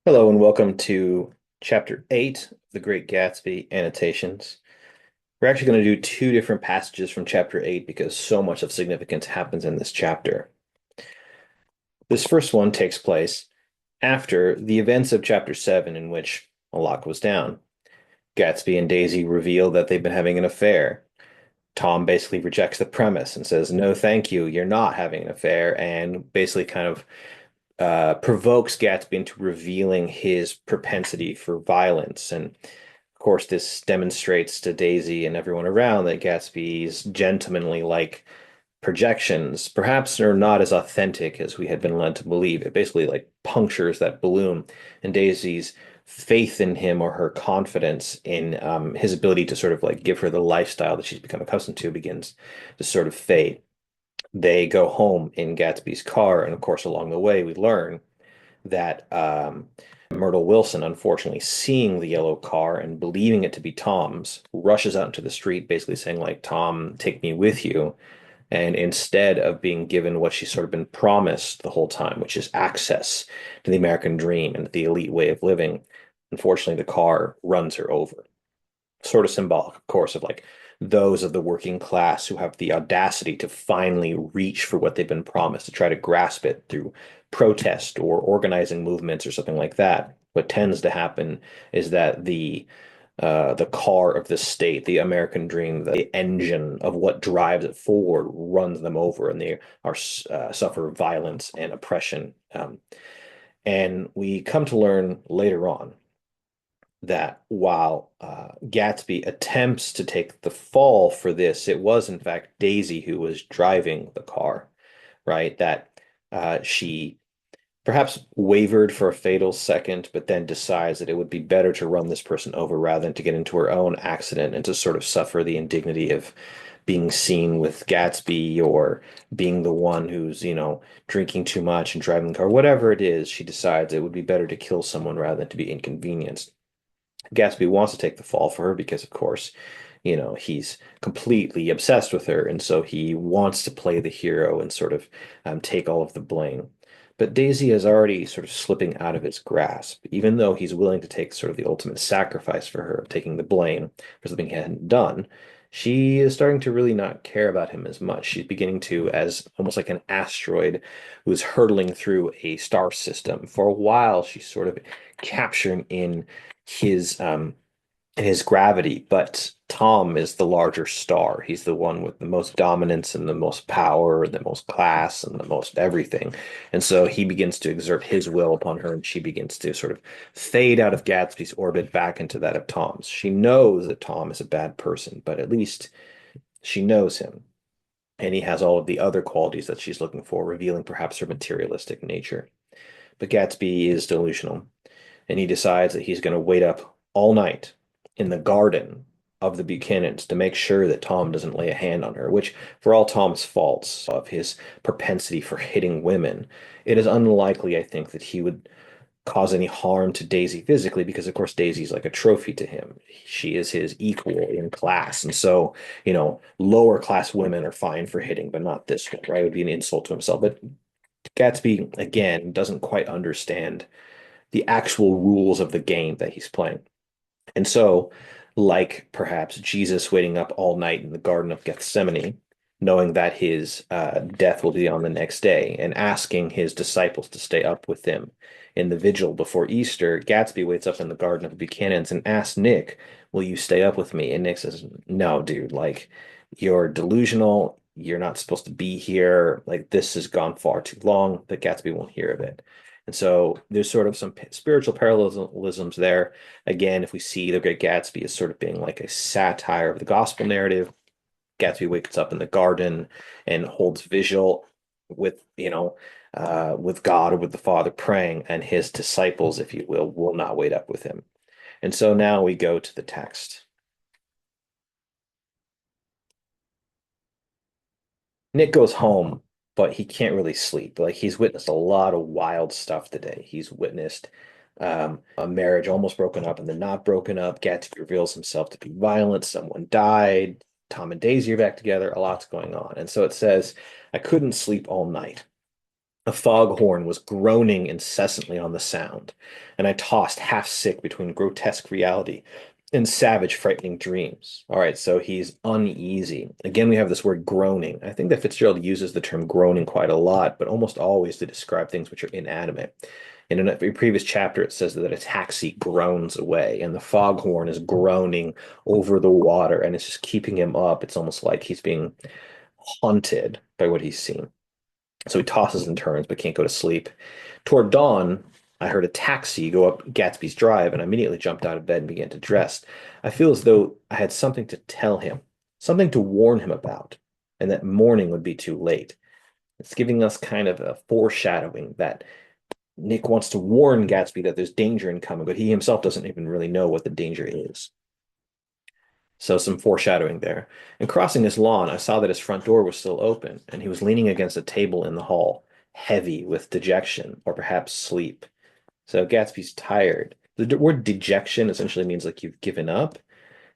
Hello and welcome to Chapter 8 of The Great Gatsby Annotations. We're actually going to do two different passages from Chapter 8 because so much of significance happens in this chapter. This first one takes place after the events of Chapter 7, in which a lock was down. Gatsby and Daisy reveal that they've been having an affair. Tom basically rejects the premise and says, "No, thank you, you're not having an affair," and basically kind of provokes Gatsby into revealing his propensity for violence. And of course, this demonstrates to Daisy and everyone around that Gatsby's gentlemanly like projections perhaps are not as authentic as we had been led to believe. It basically like punctures that balloon, and Daisy's faith in him or her confidence in his ability to sort of like give her the lifestyle that she's become accustomed to begins to sort of fade. They go home in Gatsby's car, and of course, along the way, we learn that Myrtle Wilson, unfortunately, seeing the yellow car and believing it to be Tom's, rushes out into the street, basically saying, like, "Tom, take me with you." And instead of being given what she's sort of been promised the whole time, which is access to the American dream and the elite way of living, unfortunately, the car runs her over. Sort of symbolic, of course, of like those of the working class who have the audacity to finally reach for what they've been promised, to try to grasp it through protest or organizing movements or something like that. What tends to happen is that the car of the state, the American dream, the engine of what drives it forward, runs them over, and they are suffer violence and oppression. And we come to learn later on that while Gatsby attempts to take the fall for this, it was in fact Daisy who was driving the car, right? That she perhaps wavered for a fatal second, but then decides that it would be better to run this person over rather than to get into her own accident and to sort of suffer the indignity of being seen with Gatsby or being the one who's, drinking too much and driving the car. Whatever it is, she decides it would be better to kill someone rather than to be inconvenienced. Gatsby wants to take the fall for her because, of course, he's completely obsessed with her, and so he wants to play the hero and sort of take all of the blame. But Daisy is already sort of slipping out of his grasp, even though he's willing to take sort of the ultimate sacrifice for her, taking the blame for something he hadn't done. She is starting to really not care about him as much. She's beginning to, as almost like an asteroid who's hurtling through a star system. For a while, she's sort of capturing his his gravity, but Tom is the larger star. He's the one with the most dominance and the most power, and the most class, and the most everything. And so he begins to exert his will upon her, and she begins to sort of fade out of Gatsby's orbit back into that of Tom's. She knows that Tom is a bad person, but at least she knows him. And he has all of the other qualities that she's looking for, revealing perhaps her materialistic nature. But Gatsby is delusional, and he decides that he's going to wait up all night in the garden of the Buchanans to make sure that Tom doesn't lay a hand on her, which, for all Tom's faults of his propensity for hitting women, it is unlikely, I think, that he would cause any harm to Daisy physically because, of course, Daisy's like a trophy to him. She is his equal in class. And so, lower class women are fine for hitting, but not this one, right? It would be an insult to himself. But Gatsby, again, doesn't quite understand the actual rules of the game that he's playing. And so, like perhaps Jesus waiting up all night in the Garden of Gethsemane, knowing that his death will be on the next day, and asking his disciples to stay up with him in the vigil before Easter, Gatsby waits up in the Garden of the Buchanans and asks Nick, "Will you stay up with me?" And Nick says, "No, dude, like you're delusional. You're not supposed to be here. Like this has gone far too long." That Gatsby won't hear of it. And so there's sort of some spiritual parallelisms there. Again, if we see The Great Gatsby as sort of being like a satire of the gospel narrative, Gatsby wakes up in the garden and holds vigil with, with God or with the Father praying, and his disciples, if you will not wait up with him. And so now we go to the text. Nick goes home, but he can't really sleep. Like he's witnessed a lot of wild stuff today. He's witnessed a marriage almost broken up and then not broken up. Gatsby reveals himself to be violent. Someone died. Tom and Daisy are back together. A lot's going on. And so it says, "I couldn't sleep all night." A foghorn was groaning incessantly on the sound, and I tossed half sick between grotesque reality and savage, frightening dreams. All right, so he's uneasy. Again, we have this word groaning. I think that Fitzgerald uses the term groaning quite a lot, but almost always to describe things which are inanimate. In a previous chapter, it says that a taxi groans away, and the foghorn is groaning over the water, and it's just keeping him up. It's almost like he's being haunted by what he's seen. So he tosses and turns, but can't go to sleep. Toward dawn, I heard a taxi go up Gatsby's drive, and I immediately jumped out of bed and began to dress. I feel as though I had something to tell him, something to warn him about, and that morning would be too late. It's giving us kind of a foreshadowing that Nick wants to warn Gatsby that there's danger incoming, but he himself doesn't even really know what the danger is. So some foreshadowing there. And crossing his lawn, I saw that his front door was still open, and he was leaning against a table in the hall, heavy with dejection or perhaps sleep. So Gatsby's tired. The word dejection essentially means like you've given up.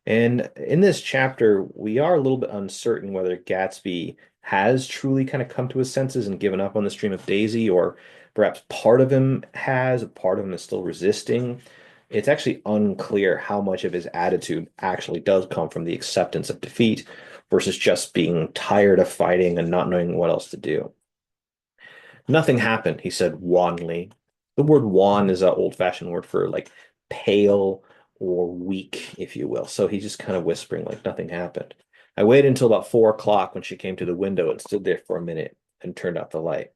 And in this chapter, we are a little bit uncertain whether Gatsby has truly kind of come to his senses and given up on the stream of Daisy, or perhaps part of him has, part of him is still resisting. It's actually unclear how much of his attitude actually does come from the acceptance of defeat versus just being tired of fighting and not knowing what else to do. Nothing happened, he said wanly. The word wan is an old-fashioned word for like pale or weak, if you will. So he's just kind of whispering like nothing happened. I waited until about 4 o'clock when she came to the window and stood there for a minute and turned out the light.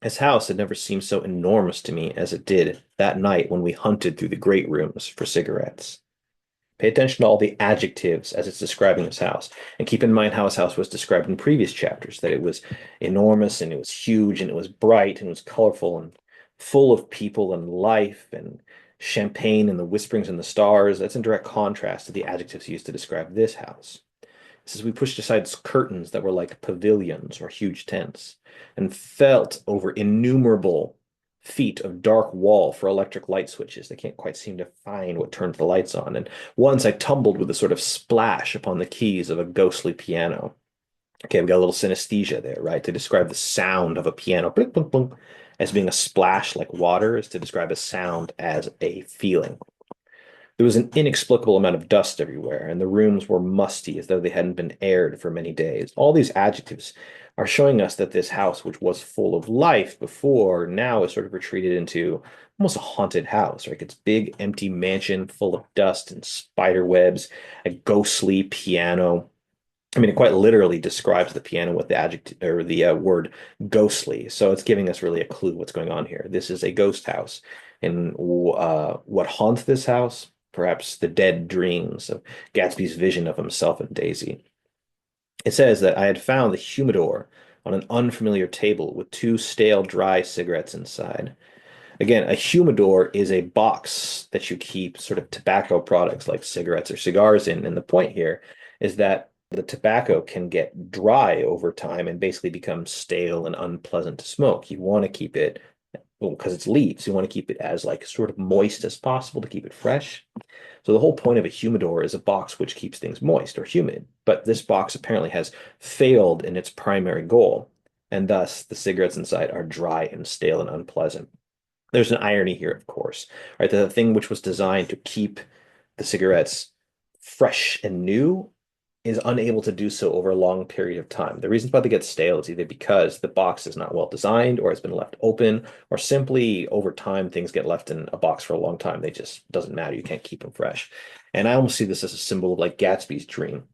His house had never seemed so enormous to me as it did that night when we hunted through the great rooms for cigarettes. Pay attention to all the adjectives as it's describing his house. And keep in mind how his house was described in previous chapters, that it was enormous and it was huge and it was bright and it was colorful and full of people and life and champagne and the whisperings and the stars. That's in direct contrast to the adjectives used to describe this house. It says we pushed aside curtains that were like pavilions or huge tents and felt over innumerable feet of dark wall for electric light switches. They can't quite seem to find what turns the lights on. And once I tumbled with a sort of splash upon the keys of a ghostly piano. Okay, we got a little synesthesia there, right? To describe the sound of a piano, blink, blink, blink, as being a splash like water is to describe a sound as a feeling. There was an inexplicable amount of dust everywhere, and the rooms were musty as though they hadn't been aired for many days. All these adjectives are showing us that this house, which was full of life before, now is sort of retreated into almost a haunted house, right? It's big, empty mansion full of dust and spider webs, a ghostly piano. I mean, it quite literally describes the piano with the adjective or the word ghostly. So it's giving us really a clue what's going on here. This is a ghost house. And what haunts this house? Perhaps the dead dreams of Gatsby's vision of himself and Daisy. It says that I had found the humidor on an unfamiliar table with two stale, dry cigarettes inside. Again, a humidor is a box that you keep sort of tobacco products like cigarettes or cigars in. And the point here is that the tobacco can get dry over time and basically become stale and unpleasant to smoke. You want to keep it, well, because it's leaves, you want to keep it as like sort of moist as possible to keep it fresh. So the whole point of a humidor is a box which keeps things moist or humid. But this box apparently has failed in its primary goal, and thus the cigarettes inside are dry and stale and unpleasant. There's an irony here, of course, right? The thing which was designed to keep the cigarettes fresh and new is unable to do so over a long period of time. The reasons why they get stale is either because the box is not well designed or has been left open, or simply over time things get left in a box for a long time. They just doesn't matter. You can't keep them fresh. And I almost see this as a symbol of like Gatsby's dream.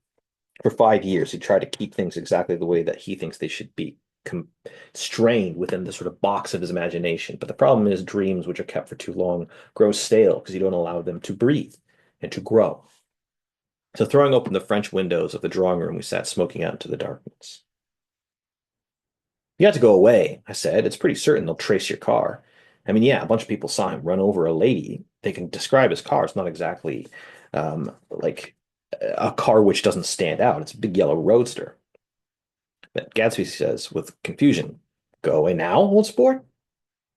For 5 years, he tried to keep things exactly the way that he thinks they should be, constrained within the sort of box of his imagination. But the problem is dreams which are kept for too long grow stale because you don't allow them to breathe and to grow. So throwing open the French windows of the drawing room, we sat smoking out into the darkness. You have to go away, I said. It's pretty certain they'll trace your car. I mean, yeah, a bunch of people saw him run over a lady. They can describe his car. It's not exactly like a car which doesn't stand out. It's a big yellow roadster. But Gatsby says with confusion, go away now, old sport?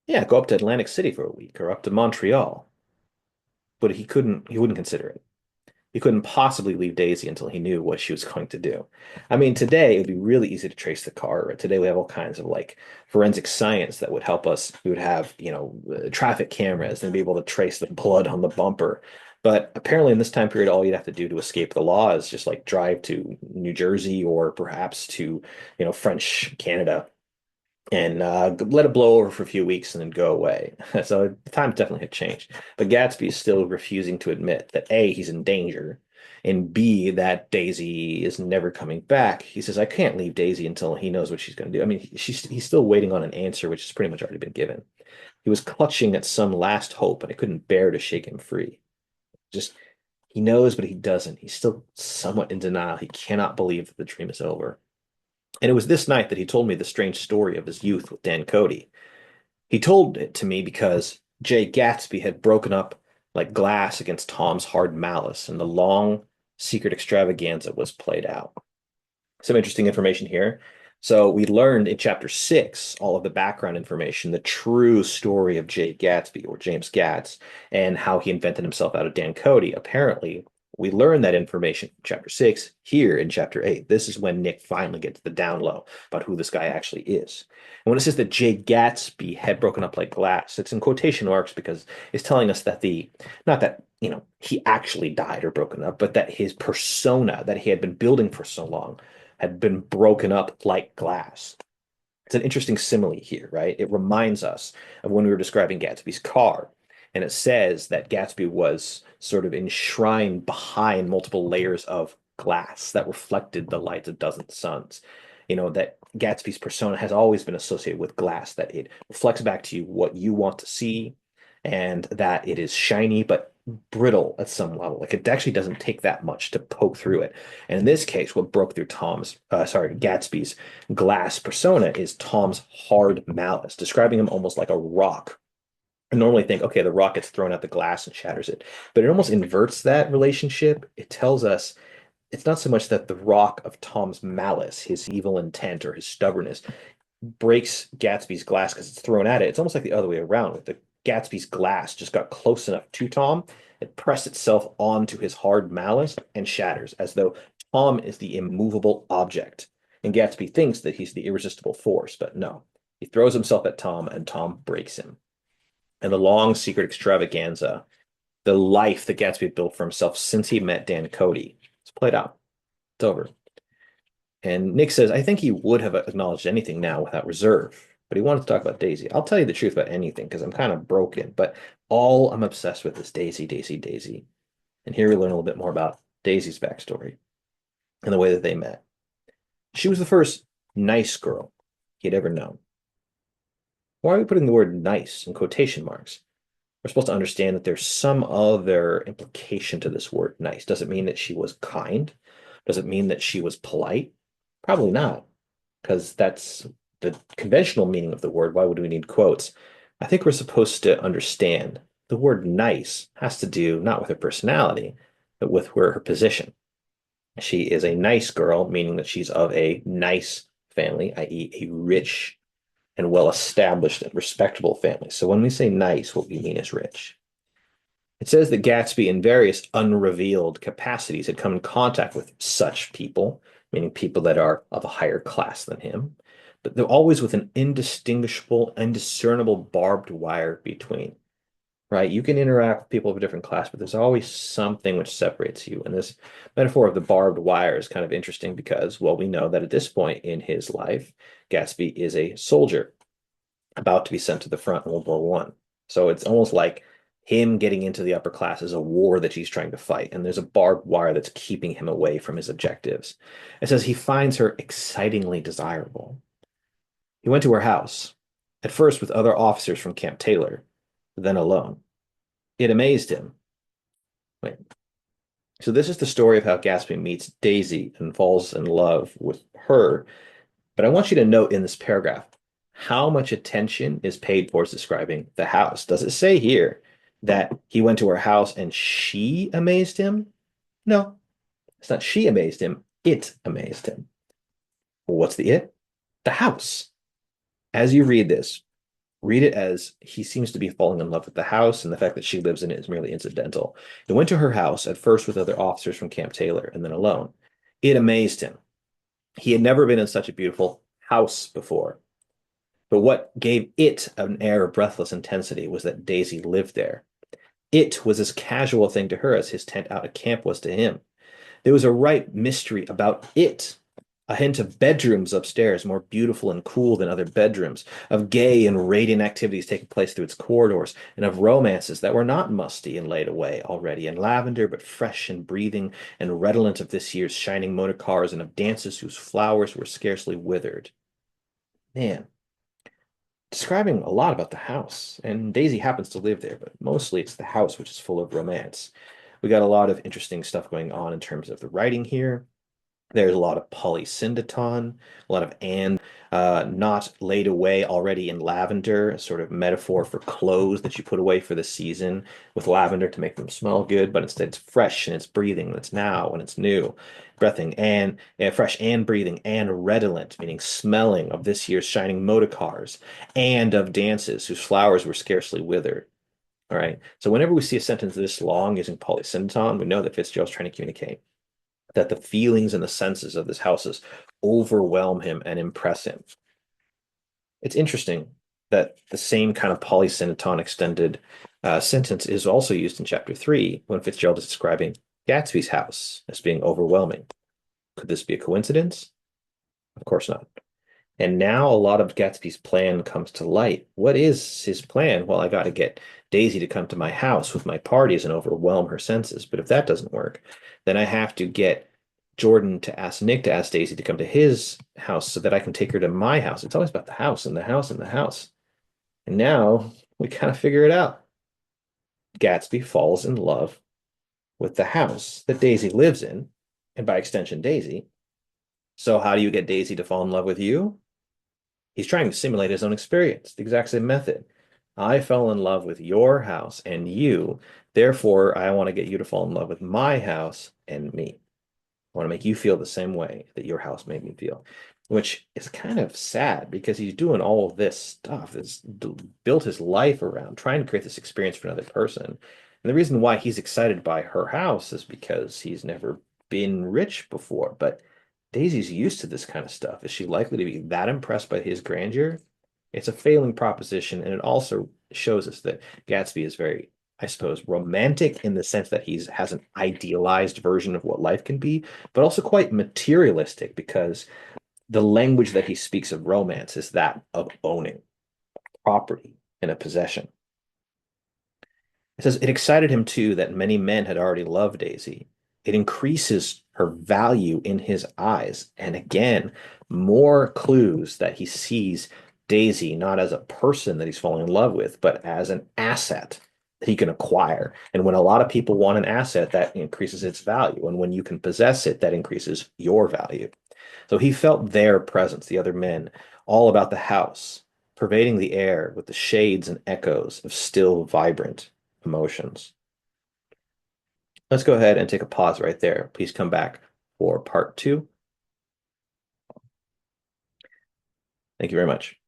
Yeah, go up to Atlantic City for a week or up to Montreal. But he wouldn't consider it. He couldn't possibly leave Daisy until he knew what she was going to do. I mean, today it would be really easy to trace the car. Right? Today we have all kinds of like forensic science that would help us. We would have, traffic cameras and be able to trace the blood on the bumper. But apparently, in this time period, all you'd have to do to escape the law is just like drive to New Jersey or perhaps to, French Canada and let it blow over for a few weeks and then go away. So the times definitely had changed. But Gatsby is still refusing to admit that A, he's in danger, and B, that Daisy is never coming back. He says, I can't leave Daisy until he knows what she's going to do. I mean, he's still waiting on an answer, which has pretty much already been given. He was clutching at some last hope, and it couldn't bear to shake him free. Just, he knows, but he doesn't. He's still somewhat in denial. He cannot believe that the dream is over. And it was this night that he told me the strange story of his youth with Dan Cody. He told it to me because Jay Gatsby had broken up like glass against Tom's hard malice, and the long secret extravaganza was played out. Some interesting information here. So we learned in chapter 6 all of the background information, the true story of Jay Gatsby or James Gatz, and how he invented himself out of Dan Cody. Apparently, we learned that information in chapter 6 here in chapter 8. This is when Nick finally gets the down low about who this guy actually is. And when it says that Jay Gatsby had broken up like glass, it's in quotation marks because it's telling us that not that, he actually died or broken up, but that his persona that he had been building for so long had been broken up like glass. It's an interesting simile here, right? It reminds us of when we were describing Gatsby's car. And it says that Gatsby was sort of enshrined behind multiple layers of glass that reflected the light of dozen suns. That Gatsby's persona has always been associated with glass, that it reflects back to you what you want to see, and that it is shiny but brittle at some level. Like it actually doesn't take that much to poke through it. And in this case, what broke through Gatsby's glass persona is Tom's hard malice, describing him almost like a rock. I normally think, okay, the rock gets thrown at the glass and shatters it, but it almost inverts that relationship. It tells us it's not so much that the rock of Tom's malice, his evil intent or his stubbornness, breaks Gatsby's glass because it's thrown at it. It's almost like the other way around. With the Gatsby's glass just got close enough to Tom, it pressed itself onto his hard malice and shatters, as though Tom is the immovable object. And Gatsby thinks that he's the irresistible force, but no. He throws himself at Tom, and Tom breaks him. And the long secret extravaganza, the life that Gatsby built for himself since he met Dan Cody, it's played out. It's over. And Nick says, I think he would have acknowledged anything now without reserve, but he wanted to talk about Daisy. I'll tell you the truth about anything because I'm kind of broken, but all I'm obsessed with is Daisy, Daisy, Daisy. And here we learn a little bit more about Daisy's backstory and the way that they met. She was the first nice girl he'd ever known. Why are we putting the word nice in quotation marks? We're supposed to understand that there's some other implication to this word nice. Does it mean that she was kind? Does it mean that she was polite? Probably not, because that's the conventional meaning of the word. Why would we need quotes? I think we're supposed to understand the word nice has to do not with her personality, but with her position. She is a nice girl, meaning that she's of a nice family, i.e., a rich and well-established and respectable family. So when we say nice, what we mean is rich. It says that Gatsby, in various unrevealed capacities, had come in contact with such people, meaning people that are of a higher class than him, but they're always with an indistinguishable, indiscernible barbed wire between. Right? You can interact with people of a different class, but there's always something which separates you. And this metaphor of the barbed wire is kind of interesting because, well, we know that at this point in his life, Gatsby is a soldier about to be sent to the front in World War One. So it's almost like him getting into the upper class is a war that he's trying to fight, and there's a barbed wire that's keeping him away from his objectives. It says he finds her excitingly desirable. He went to her house, at first with other officers from Camp Taylor, then alone. It amazed him. Wait. So this is the story of how Gatsby meets Daisy and falls in love with her. But I want you to note in this paragraph how much attention is paid towards describing the house. Does it say here that he went to her house and she amazed him? No, it's not she amazed him. It amazed him. Well, what's the it? The house. As you read this, Read it as he seems to be falling in love with the house, and the fact that she lives in it is merely incidental. He went to her house, at first with other officers from Camp Taylor, and then alone. It amazed him. He had never been in such a beautiful house before. But what gave it an air of breathless intensity was that Daisy lived there. It was as casual a thing to her as his tent out at camp was to him. There was a right mystery about it, a hint of bedrooms upstairs, more beautiful and cool than other bedrooms, of gay and radiant activities taking place through its corridors, and of romances that were not musty and laid away already in lavender, but fresh and breathing and redolent of this year's shining motor cars, and of dances whose flowers were scarcely withered. Man, describing a lot about the house, and Daisy happens to live there, but mostly it's the house which is full of romance. We got a lot of interesting stuff going on in terms of the writing here. There's a lot of polysyndeton, a lot of not laid away already in lavender, a sort of metaphor for clothes that you put away for the season with lavender to make them smell good, but instead it's fresh and it's breathing, it's now and it's new, breathing and fresh and breathing and redolent, meaning smelling of this year's shining motor cars and of dances whose flowers were scarcely withered. All right. So whenever we see a sentence this long using polysyndeton, we know that Fitzgerald's trying to communicate that the feelings and the senses of this houses overwhelm him and impress him. It's interesting that the same kind of polysyndeton extended sentence is also used in chapter 3 when Fitzgerald is describing Gatsby's house as being overwhelming. Could this be a coincidence? Of course not. And now a lot of Gatsby's plan comes to light. What is his plan? Well, I got to get Daisy to come to my house with my parties and overwhelm her senses. But if that doesn't work, then I have to get Jordan to ask Nick to ask Daisy to come to his house so that I can take her to my house. It's always about the house and the house and the house. And now we kind of figure it out. Gatsby falls in love with the house that Daisy lives in, and by extension, Daisy. So how do you get Daisy to fall in love with you? He's trying to simulate his own experience, the exact same method. I fell in love with your house and you. Therefore, I want to get you to fall in love with my house and me. I want to make you feel the same way that your house made me feel, which is kind of sad because he's doing all of this stuff, this built his life around trying to create this experience for another person. And the reason why he's excited by her house is because he's never been rich before. But Daisy's used to this kind of stuff. Is she likely to be that impressed by his grandeur? It's a failing proposition, and it also shows us that Gatsby is very, I suppose, romantic in the sense that he has an idealized version of what life can be, but also quite materialistic because the language that he speaks of romance is that of owning property and a possession. It says it excited him too that many men had already loved Daisy. It increases her value in his eyes. And again, more clues that he sees Daisy not as a person that he's falling in love with, but as an asset that he can acquire. And when a lot of people want an asset, that increases its value. And when you can possess it, that increases your value. So he felt their presence, the other men, all about the house, pervading the air with the shades and echoes of still vibrant emotions. Let's go ahead and take a pause right there. Please come back for part 2. Thank you very much.